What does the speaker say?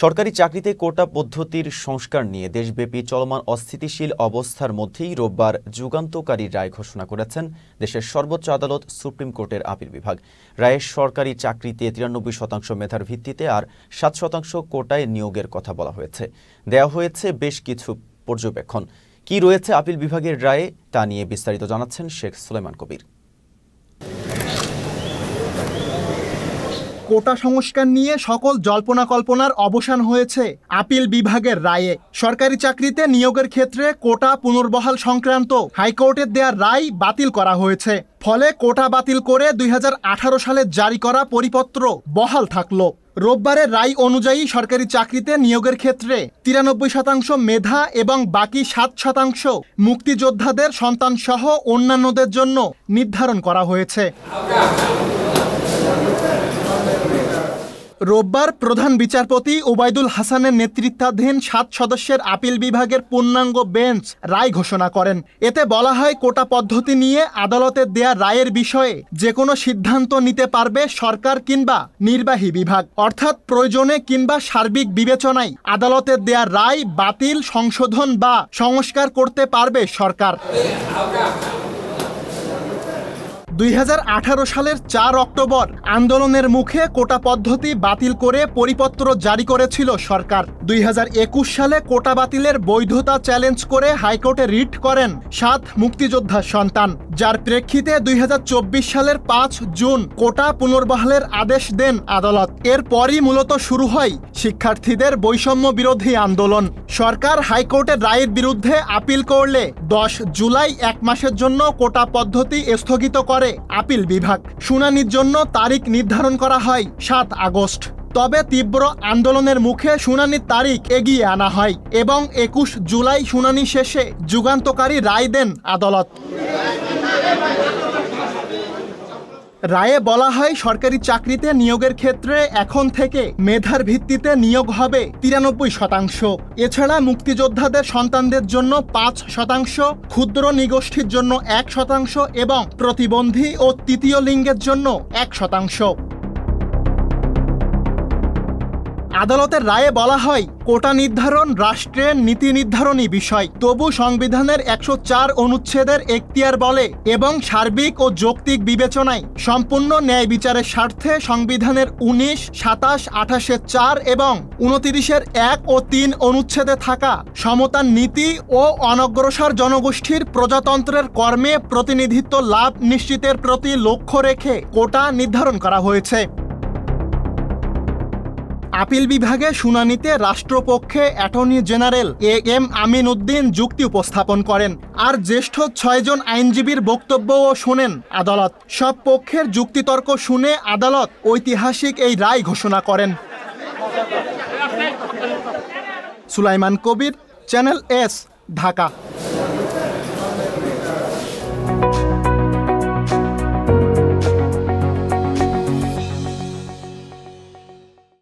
সরকারি চাকরিতে কোটা পদ্ধতির সংস্কার নিয়ে দেশব্যাপী চলমান অস্থিতিশীল অবস্থার মধ্যেই রোববার যুগান্তকারী রায় ঘোষণা করেছেন দেশের সর্বোচ্চ আদালত সুপ্রিম কোর্টের আপিল বিভাগ। রায়ে সরকারি চাকরিতে 93% মেধার ভিত্তিতে আর 7% কোটায় নিয়োগের কথা বলা হয়েছে। দেয়া হয়েছে বেশ কিছু পর্যবেক্ষণ। কি রয়েছে আপিল বিভাগের রায়ে তা নিয়ে বিস্তারিত জানাচ্ছেন শেখ সুলাইমান কবির। কোটা সংস্কার নিয়ে সকল জল্পনা কল্পনার অবসান হয়েছে আপিল বিভাগের রায়ে। সরকারি চাকরিতে নিয়োগের ক্ষেত্রে কোটা পুনর্বহাল সংক্রান্ত হাইকোর্টের দেয়া রায় বাতিল করা হয়েছে। ফলে কোটা বাতিল করে 2018 সালে জারি করা পরিপত্র বহাল থাকলো। রোববারের রায় অনুযায়ী সরকারি চাকরিতে নিয়োগের ক্ষেত্রে 93% মেধা এবং বাকি 7% মুক্তিযোদ্ধাদের সন্তান সহ অন্যান্যদের জন্য নির্ধারণ করা হয়েছে। রোববার প্রধান বিচারপতি ওবায়দুল হাসানের নেতৃত্বাধীন 7 সদস্যের আপিল বিভাগের পূর্ণাঙ্গ বেঞ্চ রায় ঘোষণা করেন। এতে বলা হয়, কোটা পদ্ধতি নিয়ে আদালতের দেয়া রায়ের বিষয়ে যে কোনো সিদ্ধান্ত নিতে পারবে সরকার কিংবা নির্বাহী বিভাগ, অর্থাৎ প্রয়োজনে কিংবা সার্বিক বিবেচনায় আদালতের দেয়া রায় বাতিল, সংশোধন বা সংস্কার করতে পারবে সরকার। 2018 সালের 4 অক্টোবর আন্দোলনের মুখে কোটা পদ্ধতি বাতিল করে পরিপত্র জারি করেছিল সরকার। 2021 সালে কোটা বাতিলের বৈধতা চ্যালেঞ্জ করে হাইকোর্টে রিট করেন 7 মুক্তিযোদ্ধার সন্তান, যার প্রেক্ষিতে 2024 সালের 5 জুন কোটা পুনর্বহালের আদেশ দেন আদালত। এরপরই মূলত শুরু হয় শিক্ষার্থীদের বৈষম্য বিরোধী আন্দোলন। সরকার হাইকোর্টের রায়ের বিরুদ্ধে আপিল করলে 10 জুলাই 1 মাসের জন্য কোটা পদ্ধতি স্থগিত করে আপিল বিভাগ। শুনানির জন্য তারিখ নির্ধারণ করা হয় 7 আগস্ট। তবে তীব্র আন্দোলনের মুখে শুনানির তারিখ এগিয়ে আনা হয় এবং 21 জুলাই শুনানি শেষে যুগান্তকারী রায় দেন আদালত। রায়ে বলা হয়, সরকারি চাকরিতে নিয়োগের ক্ষেত্রে এখন থেকে মেধার ভিত্তিতে নিয়োগ হবে 93%। এছাড়া মুক্তিযোদ্ধাদের সন্তানদের জন্য 5%, ক্ষুদ্র নিগোষ্ঠীর জন্য 1% এবং প্রতিবন্ধী ও তৃতীয় লিঙ্গের জন্য 1%। আদালতের রায়ে বলা হয়, কোটা নির্ধারণ রাষ্ট্রের নীতি নির্ধারণী বিষয়। তবু সংবিধানের 104 অনুচ্ছেদের এখতিয়ার বলে এবং সার্বিক ও যৌক্তিক বিবেচনায় সম্পূর্ণ ন্যায় বিচারের স্বার্থে সংবিধানের 19, 27, 28 4 এবং 29 1 ও 3 অনুচ্ছেদে থাকা সমতার নীতি ও অনগ্রসর জনগোষ্ঠীর প্রজাতন্ত্রের কর্মে প্রতিনিধিত্ব লাভ নিশ্চিতের প্রতি লক্ষ্য রেখে কোটা নির্ধারণ করা হয়েছে। আপিল বিভাগে শুনানিতে রাষ্ট্রপক্ষে attorney general M Amin Uddin যুক্তি উপস্থাপন করেন, আর জ্যেষ্ঠ 6 জন আইনজীবীর বক্তব্যও শোনেন আদালত। সব পক্ষের যুক্তিতর্ক শুনে আদালত ঐতিহাসিক এই রায় ঘোষণা করেন। সুলাইমান কবির, চ্যানেল এস, ঢাকা।